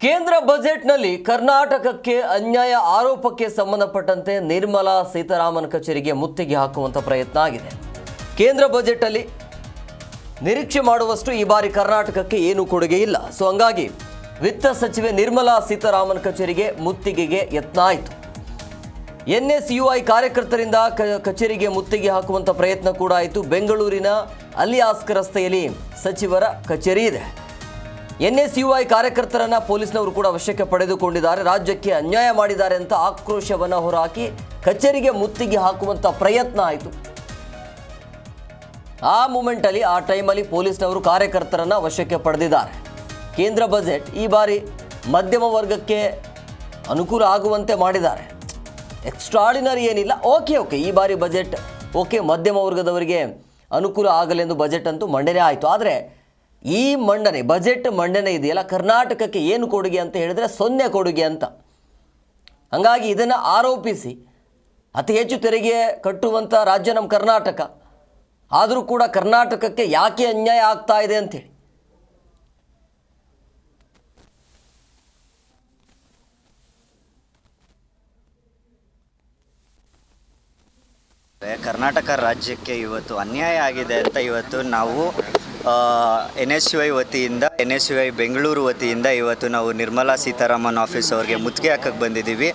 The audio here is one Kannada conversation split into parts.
ಕೇಂದ್ರ ಬಜೆಟ್ನಲ್ಲಿ ಕರ್ನಾಟಕಕ್ಕೆ ಅನ್ಯಾಯ ಆರೋಪಕ್ಕೆ ಸಂಬಂಧಪಟ್ಟಂತೆ ನಿರ್ಮಲಾ ಸೀತಾರಾಮನ್ ಕಚೇರಿಗೆ ಮುತ್ತಿಗೆ ಹಾಕುವಂತ ಪ್ರಯತ್ನ ಆಗಿದೆ. ಕೇಂದ್ರ ಬಜೆಟ್ ಅಲ್ಲಿ ನಿರೀಕ್ಷೆ ಮಾಡುವಷ್ಟು ಈ ಬಾರಿ ಕರ್ನಾಟಕಕ್ಕೆ ಏನು ಕೊಡುಗೆ ಇಲ್ಲ. ಸೊ ಹಂಗಾಗಿ ವಿತ್ತ ಸಚಿವೆ ನಿರ್ಮಲಾ ಸೀತಾರಾಮನ್ ಕಚೇರಿಗೆ ಮುತ್ತಿಗೆಗೆ ಯತ್ನ ಆಯಿತು. NSUI ಕಾರ್ಯಕರ್ತರಿಂದ ಕಚೇರಿಗೆ ಮುತ್ತಿಗೆ ಹಾಕುವಂತ ಪ್ರಯತ್ನ ಕೂಡ ಆಯಿತು. ಬೆಂಗಳೂರಿನ ಅಲಿಯಾಸ್ಕ್ ರಸ್ತೆಯಲ್ಲಿ ಸಚಿವರ ಕಚೇರಿ ಇದೆ. NSUI ಕಾರ್ಯಕರ್ತರನ್ನ ಪೊಲೀಸ್ನವರು ಕೂಡ ವಶಕ್ಕೆ ಪಡೆದುಕೊಂಡಿದ್ದಾರೆ. ರಾಜ್ಯಕ್ಕೆ ಅನ್ಯಾಯ ಮಾಡಿದ್ದಾರೆ ಅಂತ ಆಕ್ರೋಶವನ್ನು ಹೊರಹಾಕಿ ಕಚೇರಿಗೆ ಮುತ್ತಿಗೆ ಹಾಕುವಂತ ಪ್ರಯತ್ನ ಆಯಿತು. ಆ ಮೂಮೆಂಟಲ್ಲಿ ಆ ಟೈಮಲ್ಲಿ ಪೊಲೀಸ್ನವರು ಕಾರ್ಯಕರ್ತರನ್ನ ವಶಕ್ಕೆ ಪಡೆದಿದ್ದಾರೆ. ಕೇಂದ್ರ ಬಜೆಟ್ ಈ ಬಾರಿ ಮಧ್ಯಮ ವರ್ಗಕ್ಕೆ ಅನುಕೂಲ ಆಗುವಂತೆ ಮಾಡಿದ್ದಾರೆ. ಎಕ್ಸ್ಟ್ರಾರ್ಡಿನರಿ ಏನಿಲ್ಲ. ಓಕೆ ಈ ಬಾರಿ ಬಜೆಟ್ ಮಧ್ಯಮ ವರ್ಗದವರಿಗೆ ಅನುಕೂಲ ಆಗಲೆಂದು ಬಜೆಟ್ ಅಂತೂ ಮಂಡನೆ ಆಯಿತು. ಆದರೆ ಈ ಬಜೆಟ್ ಮಂಡನೆ ಇದೆಯಲ್ಲ, ಕರ್ನಾಟಕಕ್ಕೆ ಏನು ಕೊಡುಗೆ ಅಂತ ಹೇಳಿದ್ರೆ 0 ಕೊಡುಗೆ ಅಂತ. ಹಾಗಾಗಿ ಇದನ್ನು ಆರೋಪಿಸಿ ಅತಿ ಹೆಚ್ಚು ತೆರಿಗೆ ಕಟ್ಟುವಂಥ ರಾಜ್ಯ ನಮ್ಮ ಕರ್ನಾಟಕ, ಆದರೂ ಕೂಡ ಕರ್ನಾಟಕಕ್ಕೆ ಯಾಕೆ ಅನ್ಯಾಯ ಆಗ್ತಾ ಇದೆ ಅಂತೇಳಿ ಕರ್ನಾಟಕ ರಾಜ್ಯಕ್ಕೆ ಇವತ್ತು ಅನ್ಯಾಯ ಆಗಿದೆ ಅಂತ ಇವತ್ತು ನಾವು NSUI ವತಿಯಿಂದ NSUI ಬೆಂಗಳೂರು ವತಿಯಿಂದ ಇವತ್ತು ನಾವು ನಿರ್ಮಲಾ ಸೀತಾರಾಮನ್ ಆಫೀಸ್ ಅವ್ರಿಗೆ ಮುತ್ತಿಗೆ ಹಾಕಕ್ಕೆ ಬಂದಿದ್ದೀವಿ.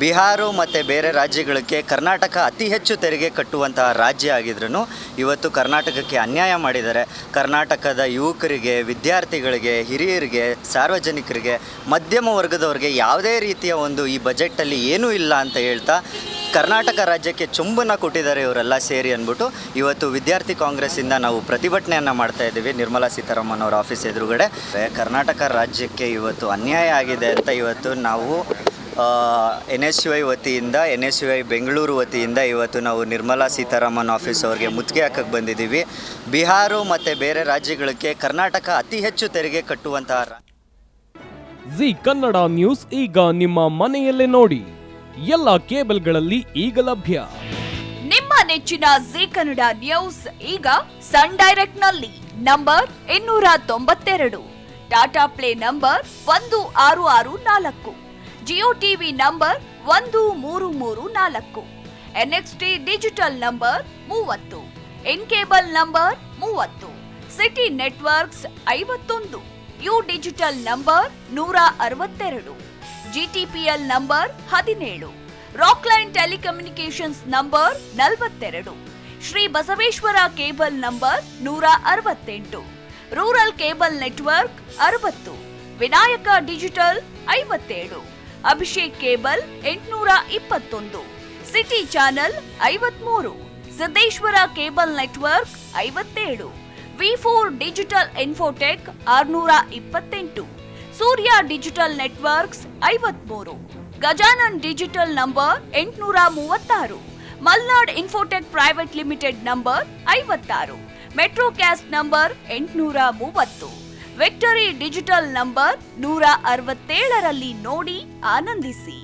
ಬಿಹಾರ ಮತ್ತು ಬೇರೆ ರಾಜ್ಯಗಳಿಗೆ ಕರ್ನಾಟಕ ಅತಿ ಹೆಚ್ಚು ತೆರಿಗೆ ಕಟ್ಟುವಂತಹ ರಾಜ್ಯ ಆಗಿದ್ರೂ ಇವತ್ತು ಕರ್ನಾಟಕಕ್ಕೆ ಅನ್ಯಾಯ ಮಾಡಿದ್ದಾರೆ. ಕರ್ನಾಟಕದ ಯುವಕರಿಗೆ, ವಿದ್ಯಾರ್ಥಿಗಳಿಗೆ, ಹಿರಿಯರಿಗೆ, ಸಾರ್ವಜನಿಕರಿಗೆ, ಮಧ್ಯಮ ವರ್ಗದವರಿಗೆ ಯಾವುದೇ ರೀತಿಯ ಒಂದು ಈ ಬಜೆಟಲ್ಲಿ ಏನೂ ಇಲ್ಲ ಅಂತ ಹೇಳ್ತಾ ಕರ್ನಾಟಕ ರಾಜ್ಯಕ್ಕೆ ಚುಂಬನ ಕೊಟ್ಟಿದ್ದಾರೆ ಇವರೆಲ್ಲ ಸೇರಿ ಅಂದ್ಬಿಟ್ಟು ಇವತ್ತು ವಿದ್ಯಾರ್ಥಿ ಕಾಂಗ್ರೆಸ್ಸಿಂದ ನಾವು ಪ್ರತಿಭಟನೆಯನ್ನು ಮಾಡ್ತಾ ಇದ್ದೀವಿ ನಿರ್ಮಲಾ ಸೀತಾರಾಮನ್ ಅವರ ಆಫೀಸ್ ಎದುರುಗಡೆ. ಕರ್ನಾಟಕ ರಾಜ್ಯಕ್ಕೆ ಇವತ್ತು ಅನ್ಯಾಯ ಆಗಿದೆ ಅಂತ ಇವತ್ತು ನಾವು NSUI ವತಿಯಿಂದ NSUI ಬೆಂಗಳೂರು ವತಿಯಿಂದ ಇವತ್ತು ನಾವು ನಿರ್ಮಲಾ ಸೀತಾರಾಮನ್ ಆಫೀಸ್ ಅವ್ರಿಗೆ ಮುತ್ತಿಗೆ ಹಾಕಕ್ಕೆ ಬಂದಿದ್ದೀವಿ. ಬಿಹಾರ ಮತ್ತು ಬೇರೆ ರಾಜ್ಯಗಳಿಗೆ ಕರ್ನಾಟಕ ಅತಿ ಹೆಚ್ಚು ತೆರಿಗೆ ಕಟ್ಟುವಂತಹ ಜಿ ಕನ್ನಡ ನ್ಯೂಸ್ ಈಗ ನಿಮ್ಮ ಮನೆಯಲ್ಲೇ ನೋಡಿ. ಎಲ್ಲ ಕೇಬಲ್ಗಳಲ್ಲಿ ಈಗ ಲಭ್ಯ. ನಿಮ್ಮ ನೆಚ್ಚಿನ ಜಿ ಕನ್ನಡ ನ್ಯೂಸ್ ಈಗ ಸನ್ ಡೈರೆಕ್ಟ್ ನಲ್ಲಿ number 292, Tata play number 1664, Jio TV number 1334, NXT digital number 30, in cable number 30, city networks 51, U digital number 162, GTPL number 17, Rockline telecommunications number 42, Shri Basaveshwara cable number 168, rural cable network 60, Vinayaka digital 57, Abhishek cable 821, city channel 53, Siddeshwara cable network 57, V4 digital Infotech 628, Surya digital networks 53, Gajanan digital number 836, Malnad Infotech private limited number 56, Metrocast number 830, Victory digital number 167ರಲ್ಲಿ ನೋಡಿ ಆನಂದಿಸಿ.